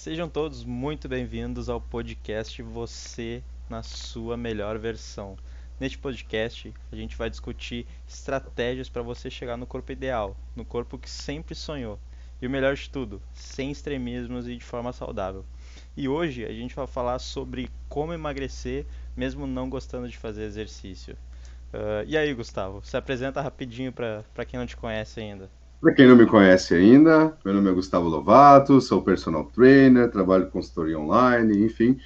Sejam todos muito bem-vindos ao podcast Você na sua melhor versão. Neste podcast, a gente vai discutir estratégias para você chegar no corpo ideal, no corpo que sempre sonhou. E o melhor de tudo, sem extremismos e de forma saudável. E hoje a gente vai falar sobre como emagrecer mesmo não gostando de fazer exercício. E aí, Gustavo, se apresenta rapidinho para quem não te conhece ainda. Para quem não me conhece ainda, meu nome é Gustavo Lovato, sou personal trainer, trabalho com consultoria online, enfim,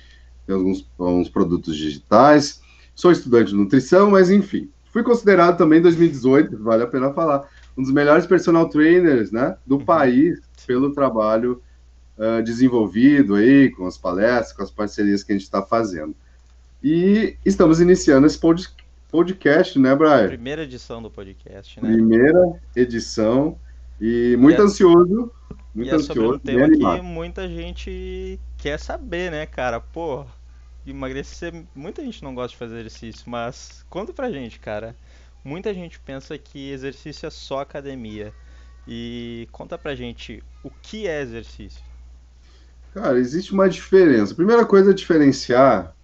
tenho alguns produtos digitais. Sou estudante de nutrição, mas enfim, fui considerado também em 2018, vale a pena falar, um dos melhores personal trainers, né, do Uhum, país sim. pelo trabalho desenvolvido aí, com as palestras, com as parcerias que a gente está fazendo. E estamos iniciando esse podcast, né, Brian? Primeira edição do podcast, né? Primeira edição e E é, e muito é sobre um ansioso, bem tema que animado. muita gente quer saber, né, cara? Pô, emagrecer. Muita gente não gosta de fazer exercício, mas conta pra gente, cara. Muita gente pensa que exercício é só academia. E conta pra gente o que é exercício. Cara, existe uma diferença. A primeira coisa a diferenciar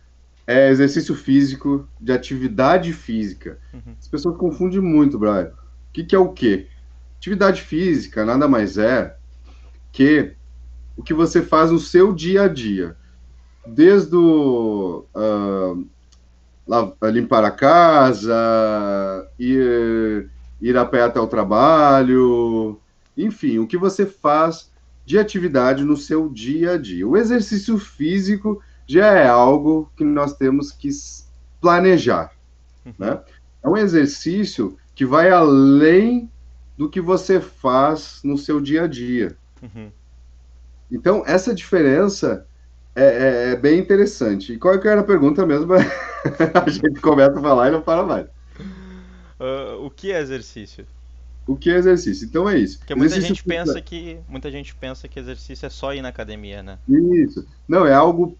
é exercício físico de atividade física. Uhum, As pessoas confundem muito, Brian. O que é o quê? Atividade física nada mais é que o que você faz no seu dia a dia. Desde limpar a casa, ir a pé até o trabalho, enfim, o que você faz de atividade no seu dia a dia. O exercício físico já é algo que nós temos que planejar, uhum, né? É um exercício que vai além do que você faz no seu dia a dia. uhum. Então, essa diferença é bem interessante. E qual é que era a pergunta mesmo? A gente começa a falar e não para mais. O que é exercício? O que é exercício? Então é isso. Porque Exercício muita gente pensa que exercício é só ir na academia, né? isso. Não, é algo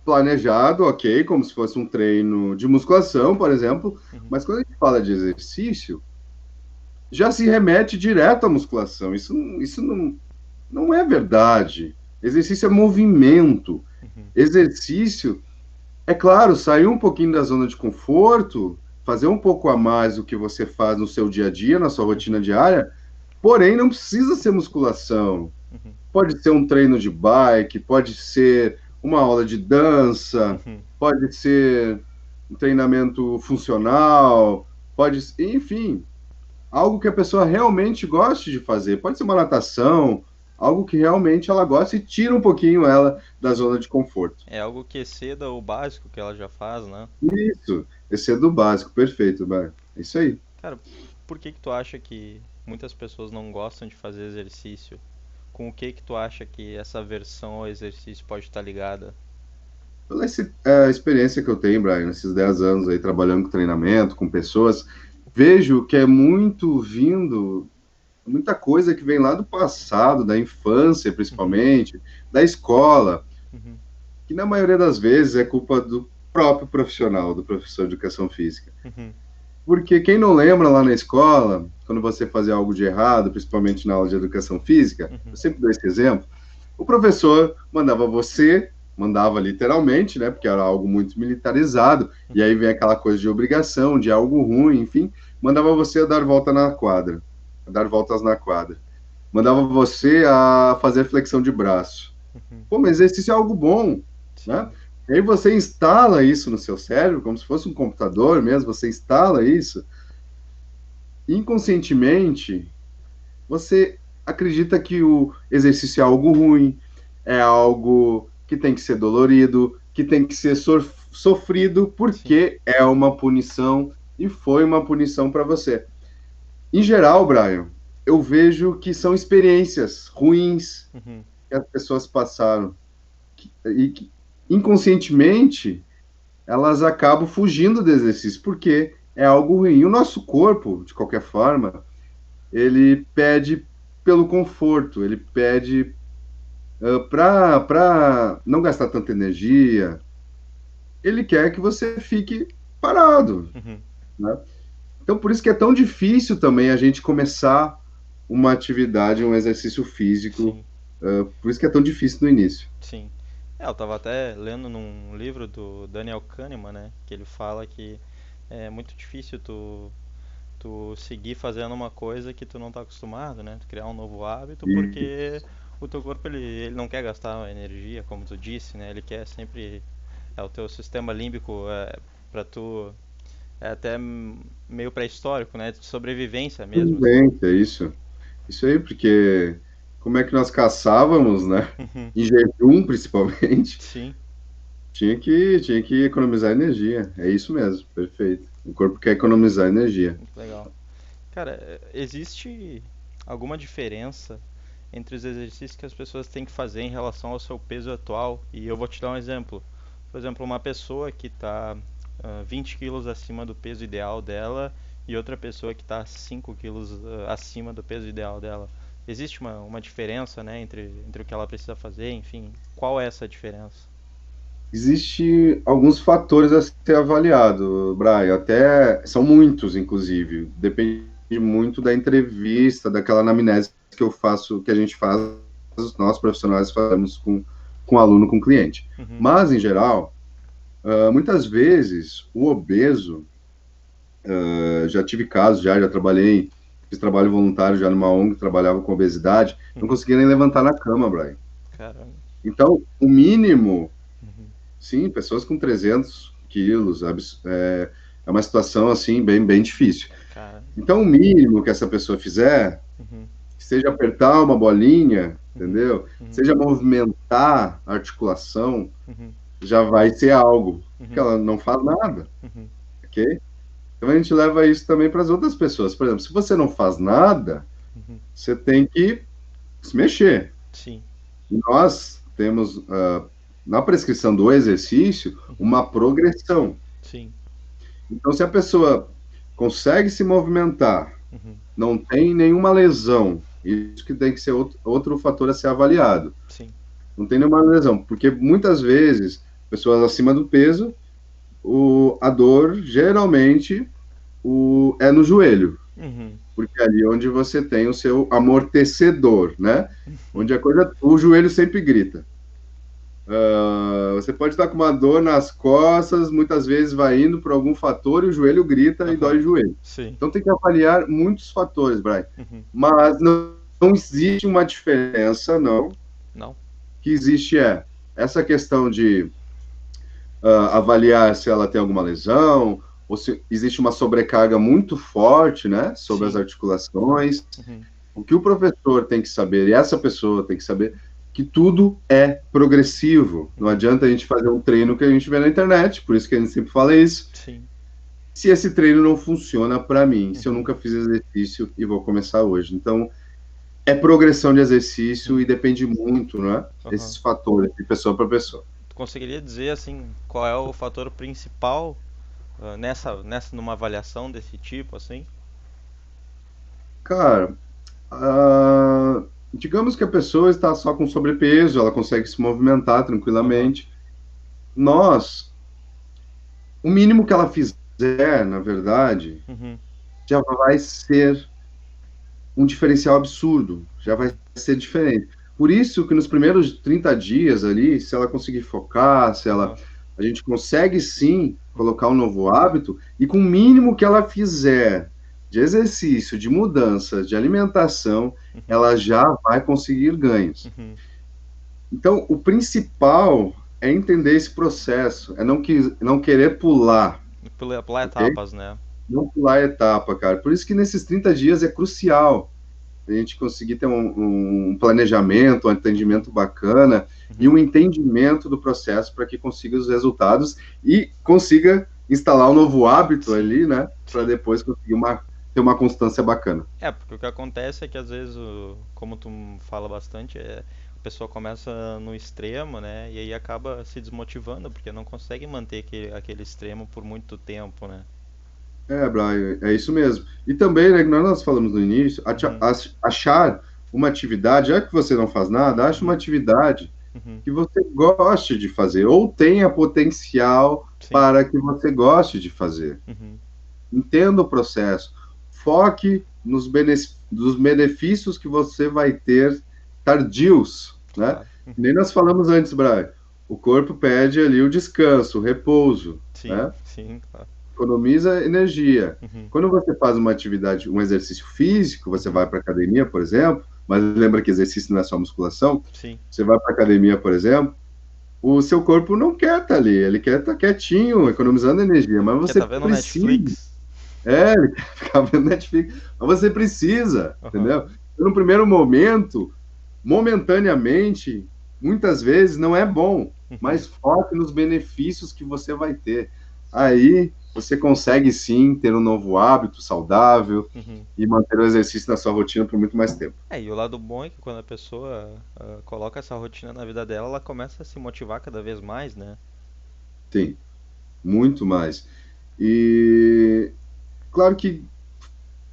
planejado, ok, como se fosse um treino de musculação, por exemplo, Uhum, mas quando a gente fala de exercício, já se remete direto à musculação. Isso não é verdade. Exercício é movimento. uhum, Exercício, é claro, sair um pouquinho da zona de conforto, fazer um pouco a mais do que você faz no seu dia a dia, na sua rotina uhum, diária, porém não precisa ser musculação. uhum, Pode ser um treino de bike, pode ser uma aula de dança, uhum. pode ser um treinamento funcional, enfim, algo que a pessoa realmente goste de fazer. Pode ser uma natação, algo que realmente ela gosta e tira um pouquinho ela da zona de conforto. É algo que exceda o básico que ela já faz, né? Isso, esse é do básico, perfeito, Bar. É isso aí. Cara, por que que tu acha que muitas pessoas não gostam de fazer exercício? Com o que tu acha que essa versão ao exercício pode estar ligada? Pela experiência que eu tenho, Brian, nesses 10 anos aí trabalhando com treinamento, com pessoas, vejo que é muito vindo, muita coisa que vem lá do passado, da infância Uhum, principalmente, da escola, uhum, que na maioria das vezes é culpa do próprio profissional, do professor de educação física. uhum, Porque quem não lembra lá na escola, quando você fazia algo de errado, principalmente na aula de educação física, eu uhum, sempre dou esse exemplo, o professor mandava literalmente, né, porque era algo muito militarizado, e aí uhum, vem aquela coisa de obrigação, de algo ruim, enfim, mandava você a dar volta na quadra, a dar voltas na quadra. Mandava você a fazer flexão de braço. uhum. Pô, mas exercício é algo bom, né? Sim. E aí você instala isso no seu cérebro, como se fosse um computador mesmo, você instala isso, inconscientemente, você acredita que o exercício é algo ruim, é algo que tem que ser dolorido, que tem que ser sofrido, Sim. porque é uma punição e foi uma punição para você. Em geral, Brian, eu vejo que são experiências ruins Uhum, que as pessoas passaram e que inconscientemente elas acabam fugindo do exercício porque é algo ruim. E o nosso corpo, de qualquer forma, ele pede pelo conforto, ele pede para não gastar tanta energia, ele quer que você fique parado, uhum. né? Então, por isso que é tão difícil também a gente começar uma atividade, um exercício físico Sim. Por isso que é tão difícil no início. Sim. Eu tava até lendo num livro do Daniel Kahneman, né? Que ele fala que é muito difícil tu seguir fazendo uma coisa que tu não tá acostumado, né? Tu criar um novo hábito, E porque o teu corpo ele não quer gastar energia, como tu disse, né? Ele quer sempre o teu sistema límbico para tu é até meio pré-histórico, né? De sobrevivência mesmo, assim. bem, é isso. Isso aí, porque como é que nós caçávamos, né? Uhum. Em jejum, principalmente, Sim, tinha que economizar energia. É isso mesmo, perfeito. O corpo quer economizar energia. muito legal. Cara, existe alguma diferença entre os exercícios que as pessoas têm que fazer em relação ao seu peso atual? E eu vou te dar um exemplo. Por exemplo, uma pessoa que está 20 quilos acima do peso ideal dela e outra pessoa que está 5 quilos acima do peso ideal dela. Existe uma diferença, né, entre o que ela precisa fazer, enfim, qual é essa diferença? Existe alguns fatores a ser avaliado, Brian. Até são muitos, inclusive. Depende muito da entrevista, daquela anamnese que eu faço, que a gente faz, nós profissionais fazemos com aluno, com cliente. Uhum, Mas, em geral, muitas vezes o obeso, já tive casos, já trabalhei, fiz trabalho voluntário já numa ONG, trabalhava com obesidade, não uhum. conseguia nem levantar na cama, Brian. Caramba. Então, o mínimo. Uhum, Sim, pessoas com 300 quilos, é uma situação assim bem difícil. cara. Então, o mínimo que essa pessoa fizer, Uhum, seja apertar uma bolinha, uhum, entendeu? uhum, Seja movimentar a articulação, uhum, já vai ser algo que uhum, ela não faz nada, uhum, ok? Então, a gente leva isso também para as outras pessoas. Por exemplo, se você não faz nada, uhum. você tem que se mexer. Sim. E nós temos, na prescrição do exercício, Uhum, uma progressão. sim. Então, se a pessoa consegue se movimentar, Uhum, não tem nenhuma lesão, isso que tem que ser outro fator a ser avaliado. sim. Não tem nenhuma lesão, porque muitas vezes, pessoas acima do peso, a dor geralmente é no joelho, Uhum, porque é ali onde você tem o seu amortecedor, né? uhum, Onde o joelho sempre grita. Você pode estar com uma dor nas costas, muitas vezes vai indo por algum fator e o joelho grita e dói aham, o joelho. sim. Então tem que avaliar muitos fatores, Brian. Uhum, Mas não existe uma diferença, não. O não? que existe é essa questão de avaliar se ela tem alguma lesão, ou se existe uma sobrecarga muito forte, né, sobre as Sim. articulações. Uhum, O que o professor tem que saber, e essa pessoa tem que saber, que tudo é progressivo. Não uhum, adianta a gente fazer um treino que a gente vê na internet, por isso que a gente sempre fala isso. sim. Se esse treino não funciona para mim, se eu Uhum, nunca fiz exercício e vou começar hoje. Então, é progressão de exercício e uhum, depende muito, né, aham. desses fatores de pessoa para pessoa. Tu conseguiria dizer assim qual é o fator principal numa avaliação desse tipo assim? Cara, digamos que a pessoa está só com sobrepeso, ela consegue se movimentar Aham. tranquilamente. Nós, o mínimo que ela fizer, na verdade, Uhum, já vai ser um diferencial absurdo, já vai uhum, ser diferente. Por isso que nos primeiros 30 dias ali, se ela conseguir focar, aham, a gente consegue sim uhum, colocar um novo hábito e com o mínimo que ela fizer de exercício, de mudança, de alimentação, uhum, ela já vai conseguir ganhos. uhum. Então, o principal é entender esse processo, é não querer pular, Pular ok? etapas, né? Não pular a etapa, cara. Por isso que nesses 30 dias é crucial a gente conseguir ter um planejamento, um Uhum, atendimento bacana e uhum, um entendimento do processo para que consiga os resultados e consiga instalar um novo hábito sim, ali, né? Para sim. depois conseguir ter uma constância bacana. É, porque o que acontece é que às vezes, como tu fala bastante, a pessoa começa no extremo, né? E aí acaba se desmotivando, porque não consegue manter aquele extremo por muito tempo, né? Brian, é isso mesmo. E também, né, que nós falamos no início, Uhum, achar uma atividade, já que você não faz nada, ache uma uhum, atividade uhum, que você goste de fazer, ou tenha potencial sim, para que você goste de fazer. uhum, Entenda o processo. Foque nos benefícios que você vai ter tardios, né? Claro. Nem nós falamos antes, Brian. O corpo pede ali o descanso, o repouso, Sim, né? sim, claro. Economiza energia. Uhum, Quando você faz uma atividade, um exercício físico, você uhum, vai para academia, por exemplo, mas lembra que exercício não é só musculação, sim. você vai para academia, por exemplo, o seu corpo não quer estar ali, ele quer estar quietinho, economizando energia, mas Quer você tá vendo precisa. Netflix? Ele quer ficar vendo Netflix, mas você precisa, Aham, entendeu? No primeiro momento, momentaneamente, muitas vezes não é bom, uhum, mas foque nos benefícios que você vai ter. Aí você consegue sim ter um novo hábito saudável uhum. e manter o exercício na sua rotina por muito mais tempo. E o lado bom é que quando a pessoa coloca essa rotina na vida dela, ela começa a se motivar cada vez mais, né? Sim, muito mais. E claro que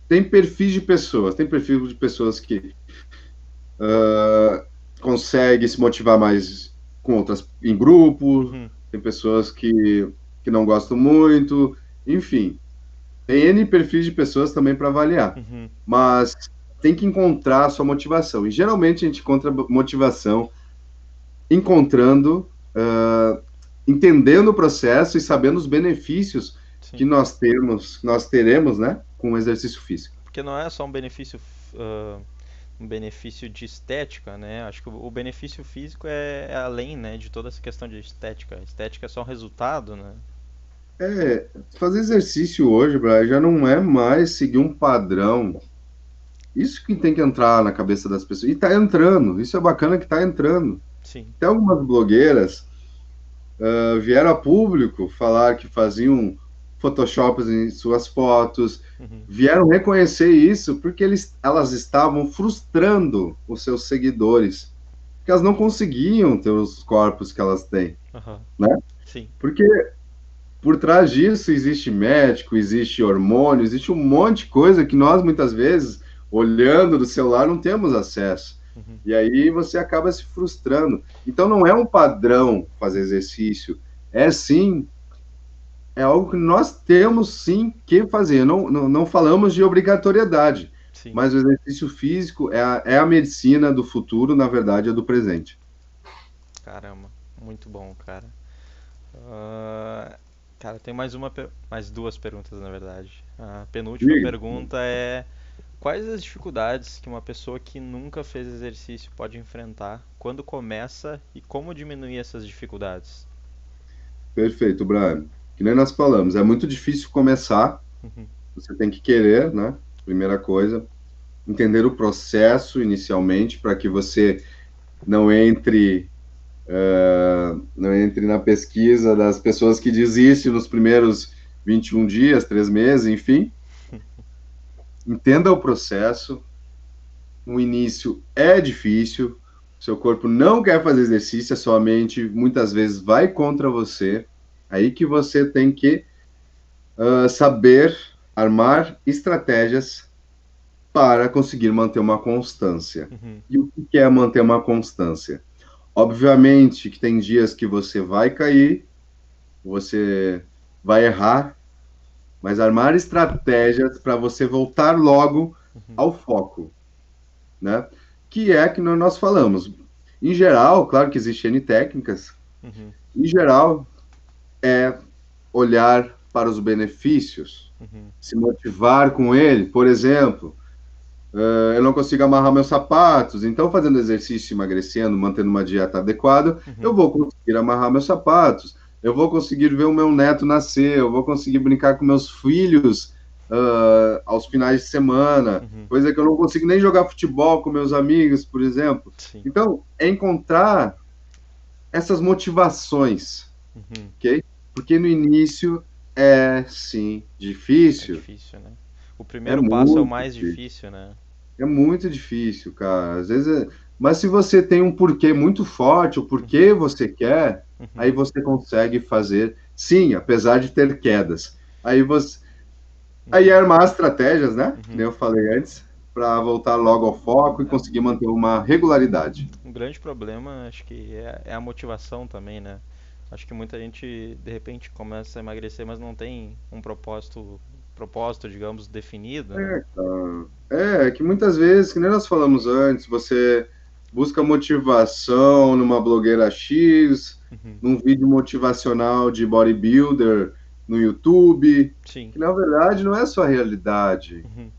tem perfis de pessoas que conseguem se motivar mais com outras em grupo, Uhum, tem pessoas que não gostam muito, enfim, tem N perfis de pessoas também para avaliar, uhum, mas tem que encontrar a sua motivação. E geralmente a gente encontra motivação encontrando, entendendo o processo e sabendo os benefícios que sim. nós teremos, né, com o exercício físico. Porque não é só ah, um benefício de estética, né? Acho que o benefício físico é além, né, de toda essa questão de estética. Estética é só um resultado, né? Fazer exercício hoje, Brian, já não é mais seguir um padrão. Isso que tem que entrar na cabeça das pessoas. E tá entrando. Isso é bacana que tá entrando. Sim. Tem algumas blogueiras vieram a público falar que faziam Photoshop em suas fotos, Uhum, vieram reconhecer isso porque elas estavam frustrando os seus seguidores, porque elas não conseguiam ter os corpos que elas têm, aham, né? sim. Porque por trás disso existe médico, existe hormônio, existe um monte de coisa que nós muitas vezes, olhando do celular, não temos acesso. Uhum, E aí você acaba se frustrando. Então não é um padrão fazer exercício, é sim, é algo que nós temos sim que fazer. Não falamos de obrigatoriedade, sim. mas o exercício físico é a medicina do futuro, na verdade, é do presente. Caramba, muito bom, cara. Cara, tem mais duas perguntas, na verdade. A penúltima Diga. pergunta é: quais as dificuldades que uma pessoa que nunca fez exercício pode enfrentar quando começa e como diminuir essas dificuldades? Perfeito, Brian. Que nem nós falamos, é muito difícil começar. Uhum, Você tem que querer, né? Primeira coisa, entender o processo inicialmente para que você não entre, não entre na pesquisa das pessoas que desistem nos primeiros 21 dias, 3 meses, enfim. Entenda o processo. O início é difícil. Seu corpo não quer fazer exercício, a sua mente muitas vezes vai contra você. Aí que você tem que saber armar estratégias para conseguir manter uma constância. uhum, E o que é manter uma constância? Obviamente que tem dias que você vai cair, você vai errar, mas armar estratégias para você voltar logo uhum, ao foco, né? Que é que nós falamos. Em geral, claro que existem N técnicas, uhum, em geral, é olhar para os benefícios, uhum, se motivar com ele. Por exemplo, eu não consigo amarrar meus sapatos, então fazendo exercício, emagrecendo, mantendo uma dieta adequada, eu uhum, vou conseguir amarrar meus sapatos, eu vou conseguir ver o meu neto nascer, eu vou conseguir brincar com meus filhos aos finais de semana, uhum, coisa que eu não consigo nem jogar futebol com meus amigos, por exemplo. sim. Então, é encontrar essas motivações, Uhum. ok? Porque no início sim, É difícil, difícil, né? O é primeiro passo é o muito mais difícil. difícil, né? É muito difícil, cara. Às vezes Mas se você tem um porquê muito forte, o Uhum, porquê você quer, aí uhum, você consegue fazer, sim, apesar de ter quedas. Aí uhum, armar estratégias, né? Que nem uhum. eu falei antes, para voltar logo ao foco e É, conseguir manter uma regularidade. um grande problema, acho que é a motivação também, né? Acho que muita gente de repente começa a emagrecer, mas não tem um propósito, digamos, definido, né? É, cara. É que muitas vezes, que nem nós falamos antes, você busca motivação numa blogueira X, Uhum. num vídeo motivacional de bodybuilder no YouTube, Sim. que na verdade não é a sua realidade, Uhum.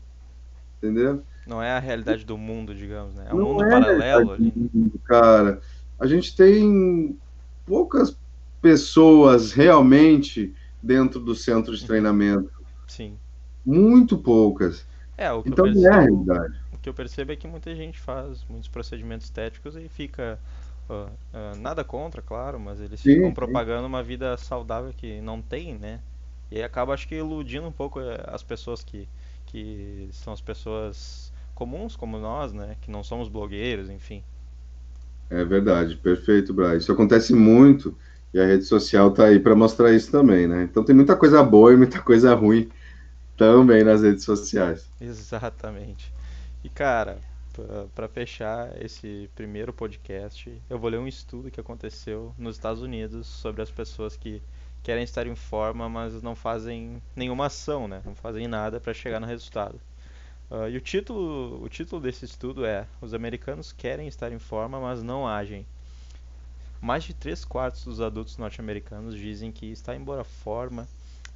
entendeu? Não é a realidade do mundo, digamos, né? É um Não mundo é a realidade paralelo ali, do né? mundo, cara. A gente tem poucas pessoas realmente dentro do centro de Uhum. treinamento, Sim. muito poucas. É, Então não é a realidade. o que eu percebo é que muita gente faz muitos procedimentos estéticos e fica nada contra, claro, mas eles ficam Sim, sim. propagando uma vida saudável que não tem, né? E aí acaba acho que iludindo um pouco as pessoas que são as pessoas comuns como nós, né? Que não somos blogueiros, enfim. É verdade, perfeito, Brian. Isso acontece muito e a rede social está aí para mostrar isso também, né? Então tem muita coisa boa e muita coisa ruim também nas redes sociais. Exatamente. E cara, para fechar esse primeiro podcast, eu vou ler um estudo que aconteceu nos Estados Unidos sobre as pessoas que querem estar em forma, mas não fazem nenhuma ação, né? Não fazem nada para chegar no resultado. E o título desse estudo é: Os americanos querem estar em forma, mas não agem. Mais de 3/4 dos adultos norte-americanos dizem que estar em boa forma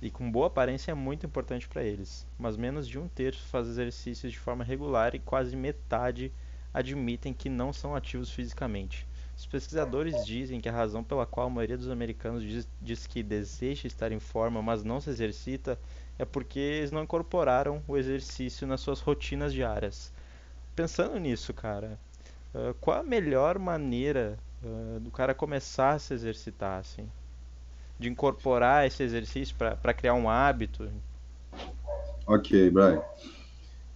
e com boa aparência é muito importante para eles, mas menos de um terço faz exercícios de forma regular e quase metade admitem que não são ativos fisicamente. Os pesquisadores dizem que a razão pela qual a maioria dos americanos diz que deseja estar em forma, mas não se exercita, é porque eles não incorporaram o exercício nas suas rotinas diárias. Pensando nisso, cara, qual a melhor maneira do cara começar a se exercitar, assim? De incorporar esse exercício para criar um hábito? Ok, Brian.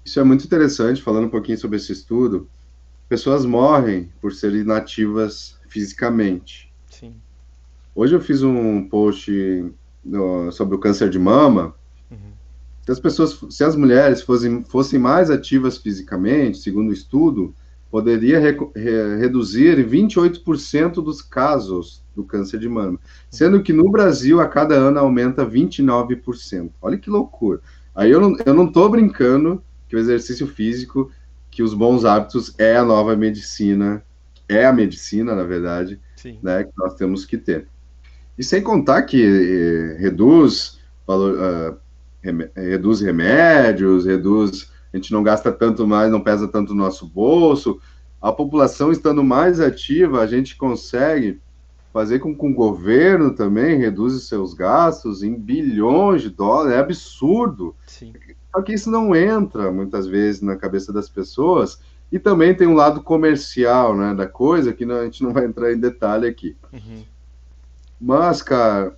Isso é muito interessante, falando um pouquinho sobre esse estudo. Pessoas morrem por serem inativas fisicamente. Sim. Hoje eu fiz um post sobre o câncer de mama. Uhum. Se as mulheres fossem mais ativas fisicamente, segundo o estudo, poderia reduzir 28% dos casos do câncer de mama, Uhum. sendo que no Brasil a cada ano aumenta 29%. Olha que loucura. Aí eu não tô brincando que o exercício físico, que os bons hábitos é a nova medicina, é a medicina, na verdade, Sim. né, que nós temos que ter. E sem contar que reduz valor, reduz remédios, reduz, a gente não gasta tanto mais, não pesa tanto o nosso bolso. A população estando mais ativa, a gente consegue fazer com que o governo também reduza seus gastos em bilhões de dólares, é absurdo. Sim. Só que isso não entra muitas vezes na cabeça das pessoas, e também tem um lado comercial, né, da coisa, que a gente não vai entrar em detalhe aqui. Uhum. Mas, cara,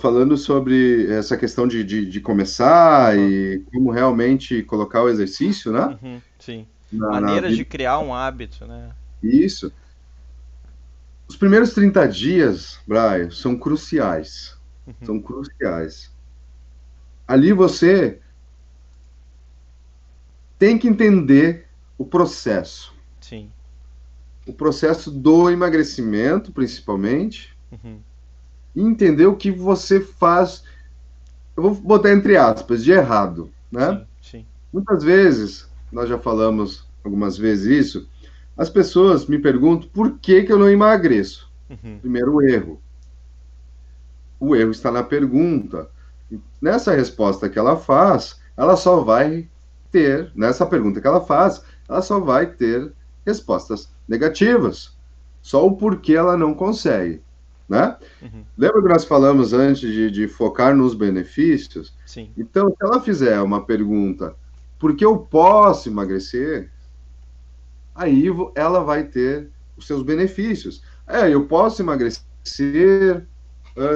falando sobre essa questão de começar Aham. e como realmente colocar o exercício, né? Uhum. Sim. Na Maneiras de vida. criar um hábito, né? Isso. Os primeiros 30 dias, Brian, são cruciais. Uhum. São cruciais. Ali você tem que entender o processo. Sim. O processo do emagrecimento, principalmente, Uhum. e entender o que você faz, eu vou botar entre aspas, de errado, né? Sim. Sim. Muitas vezes, nós já falamos algumas vezes isso, as pessoas me perguntam por que que eu não emagreço. Uhum. Primeiro erro. O erro está na pergunta. Nessa resposta que ela faz, ela só vai ter, nessa pergunta que ela faz, ela só vai ter respostas negativas. Só o porquê ela não consegue, né? Uhum. Lembra que nós falamos antes de focar nos benefícios? Sim. Então, se ela fizer uma pergunta, por que eu posso emagrecer? Aí ela vai ter os seus benefícios. Eu posso emagrecer,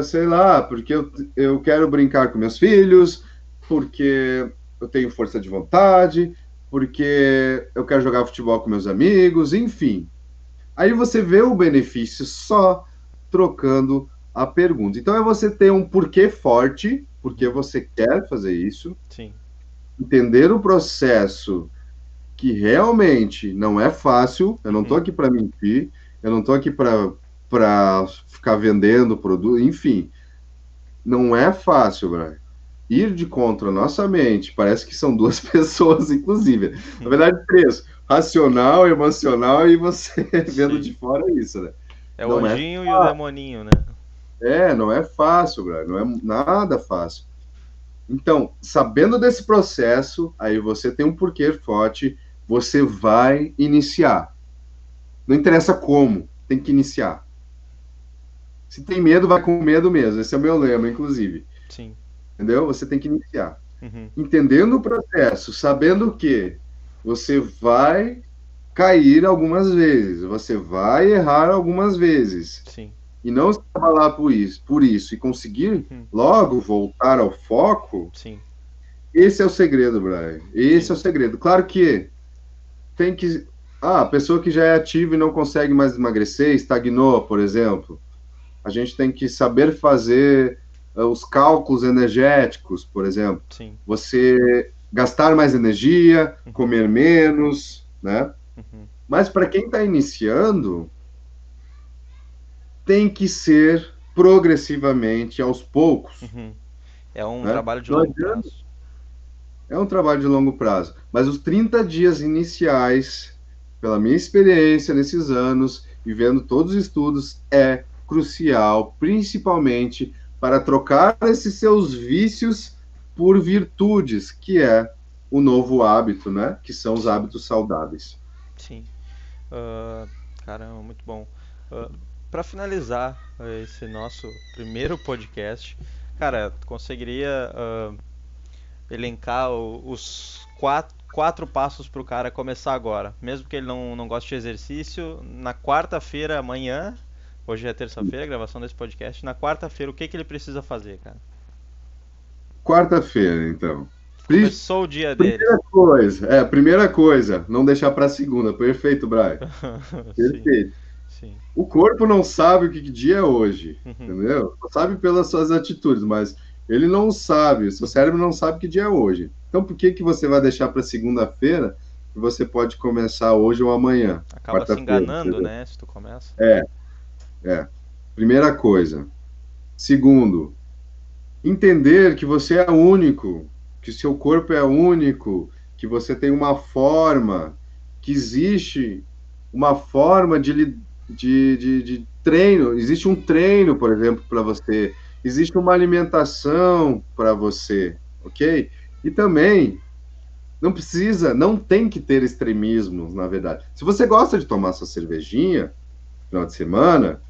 sei lá, porque eu quero brincar com meus filhos, porque eu tenho força de vontade, porque eu quero jogar futebol com meus amigos, enfim. Aí você vê o benefício só trocando a pergunta. Então é você ter um porquê forte, porque Uhum. você quer fazer isso, Sim. entender o processo que realmente não é fácil. Eu não estou Uhum. aqui para mentir, eu não estou aqui para ficar vendendo produto, enfim, não é fácil, Brian. Ir de contra a nossa mente, parece que são duas pessoas, inclusive. Na Uhum. verdade, três. racional, emocional, e você vendo Sim. de fora isso, né? É o Não é, anjinho e o demoninho, né? não é fácil, brother, não é nada fácil. Então, sabendo desse processo, aí você tem um porquê forte, você vai iniciar. Não interessa como, tem que iniciar. Se tem medo, vai com medo mesmo. Esse é o meu lema, inclusive. Sim. Entendeu? Você tem que iniciar. Uhum. Entendendo o processo, sabendo que você vai cair algumas vezes, você vai errar algumas vezes, Sim. e não se abalar por isso e conseguir Uhum. logo voltar ao foco, Sim. esse é o segredo, Brian. Esse é Sim. o segredo. Claro que tem que. Ah, a pessoa que já é ativa e não consegue mais emagrecer, estagnou, por exemplo. A gente tem que saber fazer os cálculos energéticos, por exemplo. Sim. Você gastar mais energia, Uhum. comer menos, né? Uhum. Mas para quem está iniciando, tem que ser progressivamente, aos poucos, Uhum. É um né? trabalho de Não longo adianta, prazo. é um trabalho de longo prazo, mas os 30 dias iniciais, pela minha experiência nesses anos e vendo todos os estudos, é crucial, principalmente para trocar esses seus vícios por virtudes, que é o novo hábito, né? Que são os Sim. hábitos saudáveis. Sim. Ah, caramba, muito bom. Ah, para finalizar esse nosso primeiro podcast, cara, tu conseguiria elencar os quatro passos para o cara começar agora? Mesmo que ele não goste de exercício, na quarta-feira, amanhã, hoje é terça-feira, gravação desse podcast, na quarta-feira, o que que ele precisa fazer, cara? Quarta-feira, então. Começou o dia dele. Primeira coisa, não deixar para segunda. Perfeito, Brian. Sim, Perfeito. sim. O corpo não sabe o que dia é hoje, Uhum. entendeu? Só sabe pelas suas atitudes, mas ele não sabe, o seu cérebro não sabe que dia é hoje. Então, por que que você vai deixar para segunda-feira que você pode começar hoje ou amanhã, Acaba se quarta-feira, enganando, entendeu? né? Se tu começa. É, é. Primeira coisa. Segundo, entender que você é único, que seu corpo é único, que você tem uma forma, que existe uma forma de treino, existe um treino, por exemplo, para você, existe uma alimentação para você, ok? E também não precisa, não tem que ter extremismos, na verdade. Se você gosta de tomar sua cervejinha no final de semana,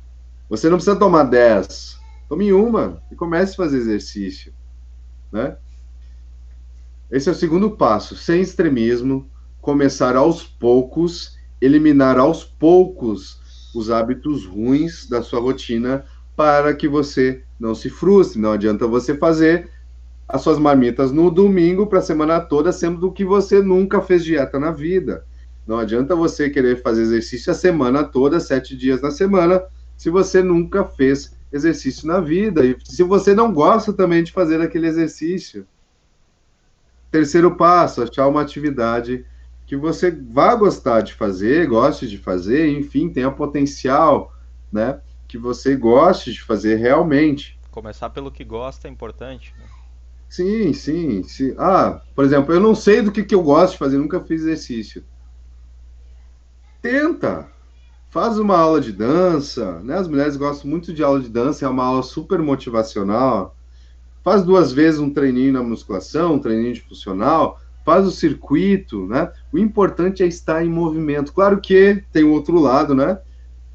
você não precisa tomar 10. Tome uma e comece a fazer exercício, né? Esse é o segundo passo, sem extremismo, começar aos poucos, eliminar aos poucos os hábitos ruins da sua rotina para que você não se frustre. Não adianta você fazer as suas marmitas no domingo para a semana toda, sendo que você nunca fez dieta na vida. Não adianta você querer fazer exercício a semana toda, 7 dias na semana, se você nunca fez exercício na vida. E se você não gosta também de fazer aquele exercício. Terceiro passo, achar uma atividade que você vá gostar de fazer, goste de fazer, enfim, tenha potencial, né? Que você goste de fazer realmente. Começar pelo que gosta é importante, né? Sim, sim, sim. Ah, por exemplo, eu não sei do que eu gosto de fazer, nunca fiz exercício. Tenta, faz uma aula de dança, né? As mulheres gostam muito de aula de dança, é uma aula super motivacional. Faz 2 vezes um treininho na musculação, um treininho de funcional, faz o circuito, né? O importante é estar em movimento. Claro que tem o outro lado, né?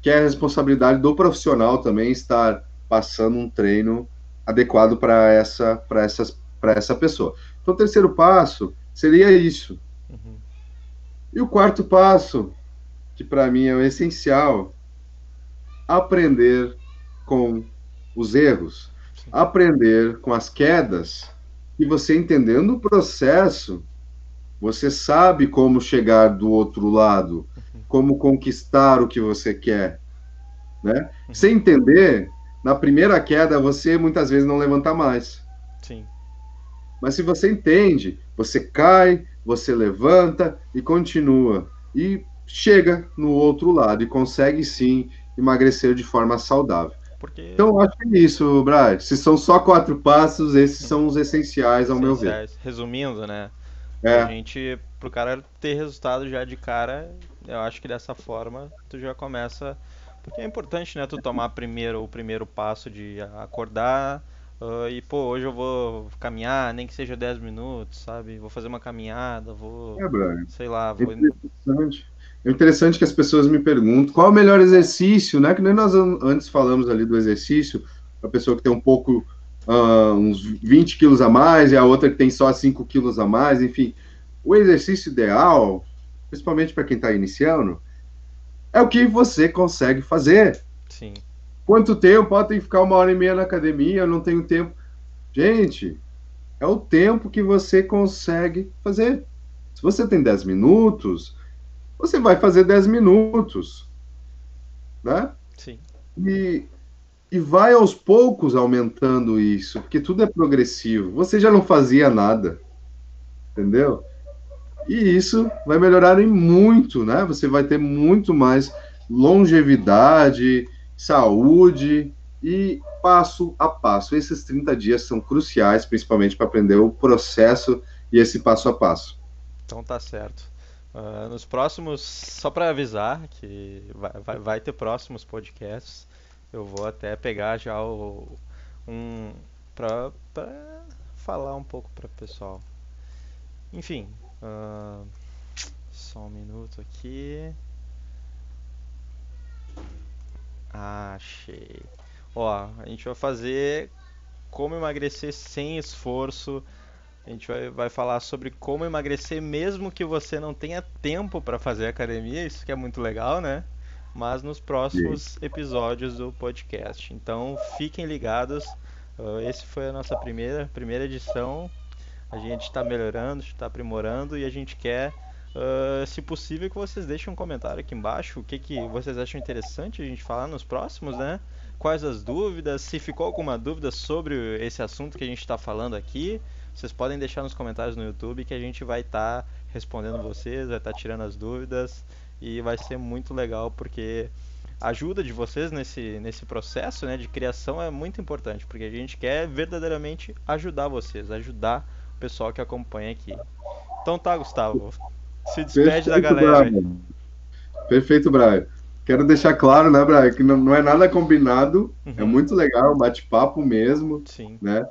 Que é a responsabilidade do profissional também estar passando um treino adequado para essa pessoa. Então, o terceiro passo seria isso. Uhum. E o quarto passo, que para mim é o essencial, aprender com os erros, Sim. aprender com as quedas, e você entendendo o processo, você sabe como chegar do outro lado, Uhum. como conquistar o que você quer, né? Uhum. Sem entender, na primeira queda você muitas vezes não levanta mais. Sim. Mas se você entende, você cai, você levanta e continua. E chega no outro lado e consegue sim emagrecer de forma saudável. Porque Então, acho que é isso, Brad. Se são só 4 passos, esses uhum. são os essenciais, ao meu ver. Essenciais. Resumindo, né? A É, gente. pro cara ter resultado já de cara, eu acho que dessa forma tu já começa. Porque é importante, né, tu tomar primeiro o primeiro passo de acordar e, pô, hoje eu vou caminhar, nem que seja 10 minutos, sabe? Vou fazer uma caminhada, vou, Brian. sei lá, É vou. interessante. É interessante que as pessoas me perguntam qual é o melhor exercício, né? Que nem nós antes falamos ali do exercício, a pessoa que tem um pouco, uns 20 quilos a mais, e a outra que tem só 5 quilos a mais, enfim. O exercício ideal, principalmente para quem está iniciando, é o que você consegue fazer. Sim, Quanto tempo? Tem que ficar 1 hora e meia na academia, eu não tenho tempo. Gente, é o tempo que você consegue fazer. Se você tem 10 minutos, você vai fazer 10 minutos, né? sim. E, e vai aos poucos aumentando isso, porque tudo é progressivo. Você já não fazia nada, entendeu? E isso vai melhorar em muito, né? Você vai ter muito mais longevidade, saúde e passo a passo. Esses 30 dias são cruciais, principalmente para aprender o processo e esse passo a passo. Então tá certo. Nos próximos, só para avisar que vai ter próximos podcasts, eu vou até pegar já um pra falar um pouco para o pessoal. Enfim, ah, só um minuto aqui. Achei. Ó, a gente vai fazer como emagrecer sem esforço. A gente vai falar sobre como emagrecer mesmo que você não tenha tempo para fazer academia, isso que é muito legal, né? Mas nos E próximos episódios do podcast. Então fiquem ligados. Esse foi a nossa primeira edição. A gente está melhorando, está aprimorando e a gente quer, se possível, que vocês deixem um comentário aqui embaixo. O que, que vocês acham interessante a gente falar nos próximos, né? Quais as dúvidas? Se ficou alguma dúvida sobre esse assunto que a gente está falando aqui, vocês podem deixar nos comentários no YouTube que a gente vai estar respondendo vocês, vai estar tirando as dúvidas e vai ser muito legal porque a ajuda de vocês nesse processo, né, de criação é muito importante, porque a gente quer verdadeiramente ajudar vocês, ajudar o pessoal que acompanha aqui. Então tá, Gustavo. Se despede da perfeito, galera aí. Brian. Perfeito, Brian. Quero deixar claro, né, Brian, que não é nada combinado, é Uhum, muito legal, um bate-papo mesmo, sim. né,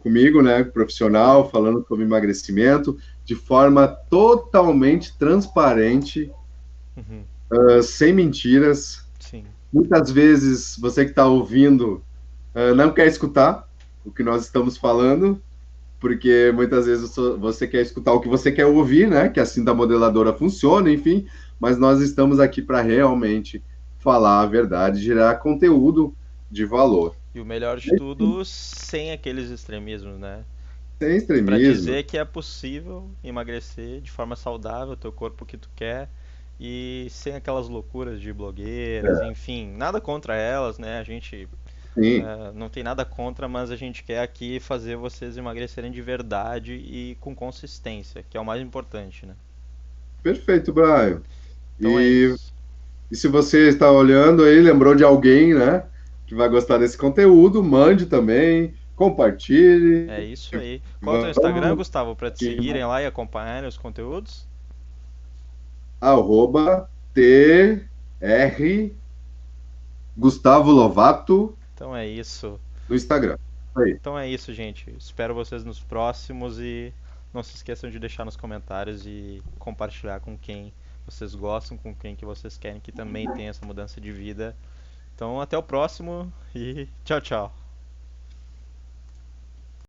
comigo, né, profissional, falando sobre emagrecimento, de forma totalmente transparente, Uhum, sem mentiras. sim. Muitas vezes você que está ouvindo não quer escutar o que nós estamos falando, porque muitas vezes você quer escutar o que você quer ouvir, né? Que assim da modeladora funciona, enfim, mas nós estamos aqui para realmente falar a verdade, gerar conteúdo de valor. E o melhor de tudo, sem aqueles extremismos, né? Sem Pra extremismo. dizer que é possível emagrecer de forma saudável, ter o corpo que tu quer e sem aquelas loucuras de blogueiras, É, enfim, nada contra elas, né? A gente sim, não tem nada contra, mas a gente quer aqui fazer vocês emagrecerem de verdade e com consistência, que é o mais importante, né? perfeito, Brian. Então é E, isso. e se você está olhando aí, lembrou de alguém, né, que vai gostar desse conteúdo, mande também, compartilhe. É isso aí. Qual é o teu Instagram, Vamos Gustavo, para te aqui, seguirem lá e acompanharem os conteúdos? arroba TR Gustavo Lovato Então é isso. no Instagram. Aí. Então é isso, gente. Espero vocês nos próximos e não se esqueçam de deixar nos comentários e compartilhar com quem vocês gostam, com quem que vocês querem que também tenha essa mudança de vida. Então até o próximo e tchau, tchau.